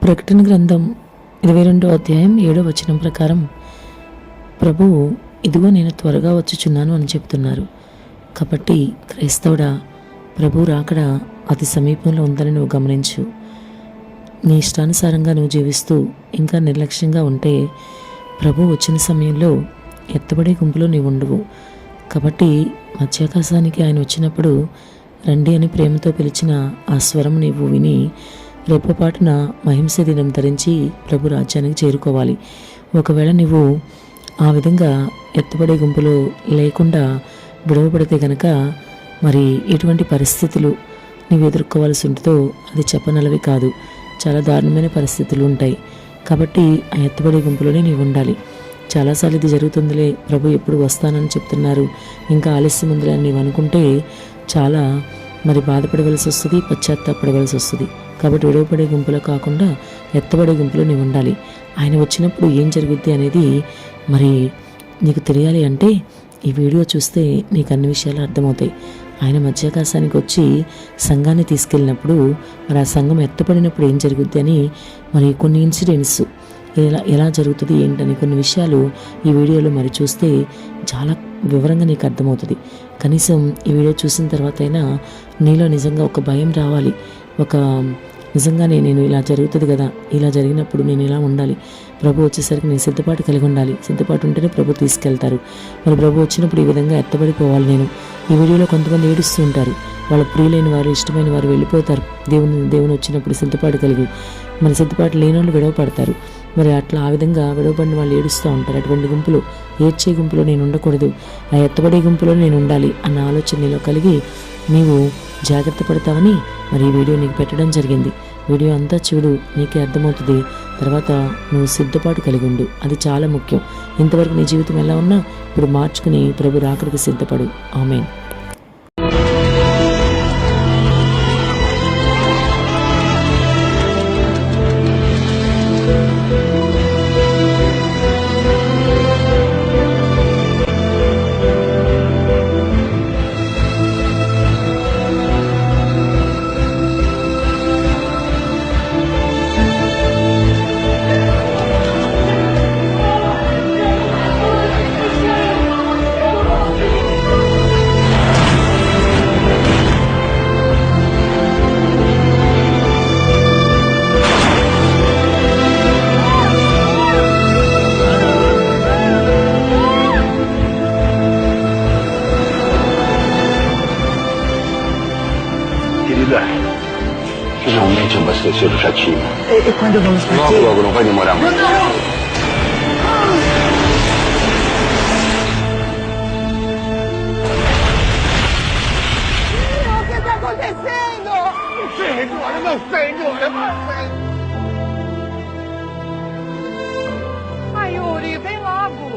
ప్రకటన గ్రంథం 22వ అధ్యాయం 7వ వచనం ప్రకారం ప్రభువు ఇదిగో నేను త్వరగా వచ్చుచున్నాను అని చెప్తున్నారు. కాబట్టి క్రైస్తవుడా, ప్రభు రాకడ అతి సమీపంలో ఉందని నువ్వు గమనించు. నీ ఇష్టానుసారంగా నువ్వు జీవిస్తూ ఇంకా నిర్లక్ష్యంగా ఉంటే ప్రభు వచ్చిన సమయంలో ఎత్తబడే గుంపులో నీవు ఉండవు. కాబట్టి మధ్యాకాశానికి ఆయన వచ్చినప్పుడు రండి అని ప్రేమతో పిలిచిన ఆ స్వరం నీవు విని రేపపాటున మహింస దినం ధరించి ప్రభు రాజ్యానికి చేరుకోవాలి. ఒకవేళ నువ్వు ఆ విధంగా ఎత్తబడే గుంపులో లేకుండా విడవబడితే గనక మరి ఎటువంటి పరిస్థితులు నీవు ఎదుర్కోవాల్సి ఉంటుందో అది చెప్పనలవి కాదు. చాలా దారుణమైన పరిస్థితులు ఉంటాయి. కాబట్టి ఆ ఎత్తబడే గుంపులోనే నీవు ఉండాలి. చాలాసార్లు ఇది జరుగుతుందిలే, ప్రభు ఎప్పుడు వస్తానని చెప్తున్నారు, ఇంకా ఆలస్యం ఉందిలే అని నీవు అనుకుంటే చాలా మరి బాధపడవలసి వస్తుంది, పశ్చాత్తాపడవలసి వస్తుంది. కాబట్టి విడవపడే గుంపులో కాకుండా ఎత్తబడే గుంపులో నీవు ఉండాలి. ఆయన వచ్చినప్పుడు ఏం జరుగుద్ది అనేది మరి నీకు తెలియాలి అంటే ఈ వీడియో చూస్తే నీకు అన్ని విషయాలు అర్థమవుతాయి. ఆయన మధ్యాకాశానికి వచ్చి సంఘాన్ని తీసుకెళ్ళినప్పుడు మరి ఆ సంఘం ఎత్తపడినప్పుడు ఏం జరుగుద్ది అని మరి కొన్ని ఇన్సిడెంట్స్ ఎలా జరుగుతుంది ఏంటని కొన్ని విషయాలు ఈ వీడియోలో మరి చూస్తే చాలా వివరంగా నీకు అర్థమవుతుంది. కనీసం ఈ వీడియో చూసిన తర్వాత అయినా నీలో నిజంగా ఒక భయం రావాలి. ఒక నిజంగానే నేను ఇలా జరుగుతుంది కదా, ఇలా జరిగినప్పుడు నేను ఇలా ఉండాలి, ప్రభు వచ్చేసరికి నేను సిద్ధపాటు కలిగి ఉండాలి, సిద్ధపాటు ఉంటేనే ప్రభు తీసుకెళ్తారు. మరి ప్రభు వచ్చినప్పుడు ఈ విధంగా ఎత్తబడిపోవాలి. నేను ఈ వీడియోలో కొంతమంది ఏడుస్తూ ఉంటారు, వాళ్ళ ప్రియులైన వారు ఇష్టమైన వారు వెళ్ళిపోతారు దేవుని వచ్చినప్పుడు సిద్ధపాటు కలిగి. మన సిద్ధపాటు లేని వాళ్ళు విడవపడతారు. మరి అట్లా ఆ విధంగా విడవబడిన వాళ్ళు ఏడుస్తూ ఉంటారు. అటువంటి గుంపులు, ఏడ్చే గుంపులో నేను ఉండకూడదు, ఆ ఎత్తబడే గుంపులో నేను ఉండాలి అన్న ఆలోచన నీలో కలిగి నీవు జాగ్రత్త పడతావని మరి ఈ వీడియో నీకు పెట్టడం జరిగింది. వీడియో అంతా చూడు, నీకే అర్థమవుతుంది. తర్వాత నువ్వు సిద్ధపాటు కలిగి ఉండు, అది చాలా ముఖ్యం. ఇంతవరకు నీ జీవితం ఎలా ఉన్నా ఇప్పుడు మార్చుకుని ప్రభు రాకడికి సిద్ధపడు. ఆమేన్. Querida, finalmente é abasteceu o jatinho. E quando vamos partir? Logo, não vai demorar muito. O que está acontecendo? Não sei, agora não sei, não sei. Ai, Yuri, vem logo.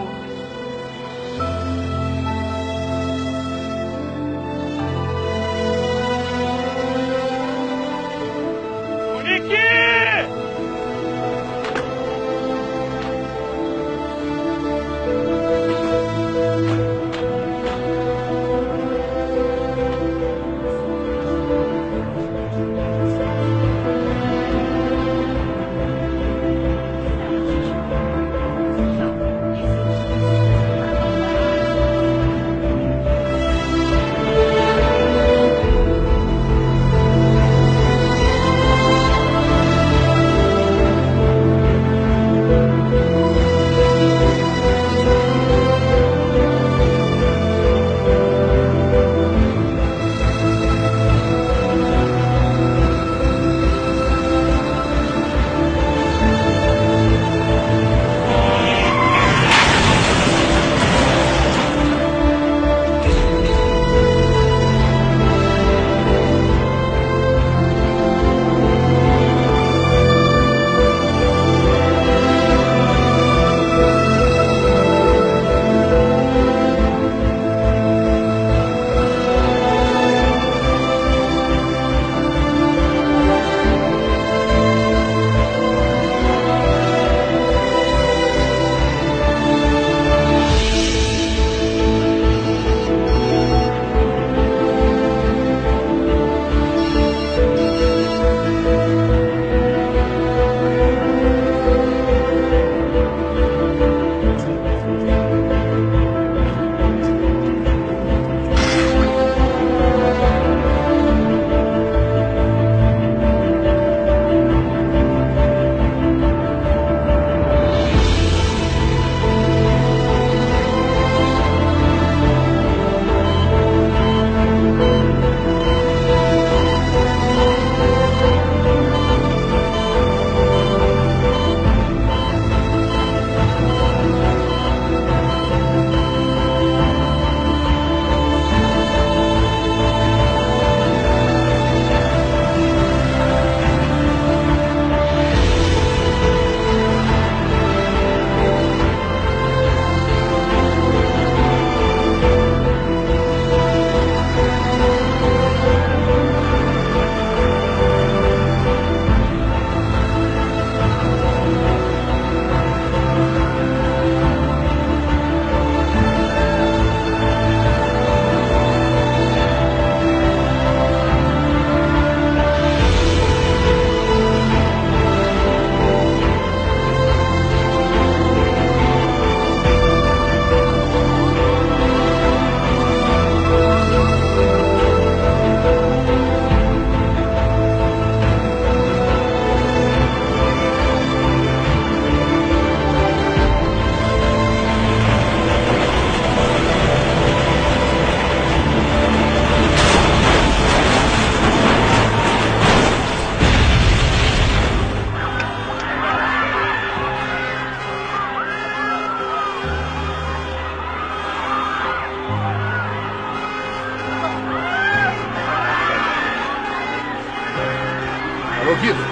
Alô, Vitor?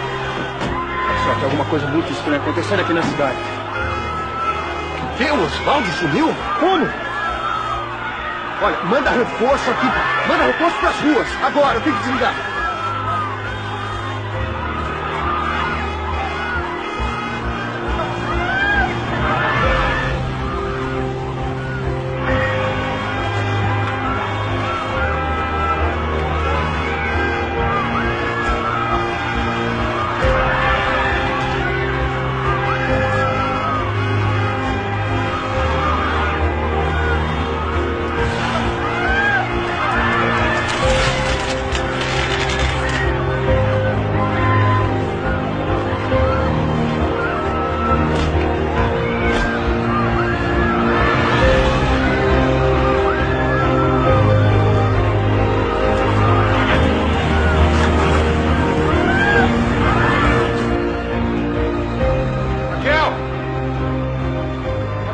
Só tem alguma coisa muito estranha acontecendo aqui na cidade. Que? O Osvaldo sumiu? Como? Olha, manda reforço aqui. Manda reforço pras ruas. Agora, eu tenho que desligar.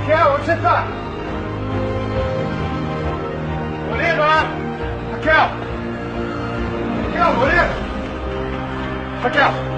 Raquel, onde você tá? Morena! Raquel! Raquel, Morena! Raquel!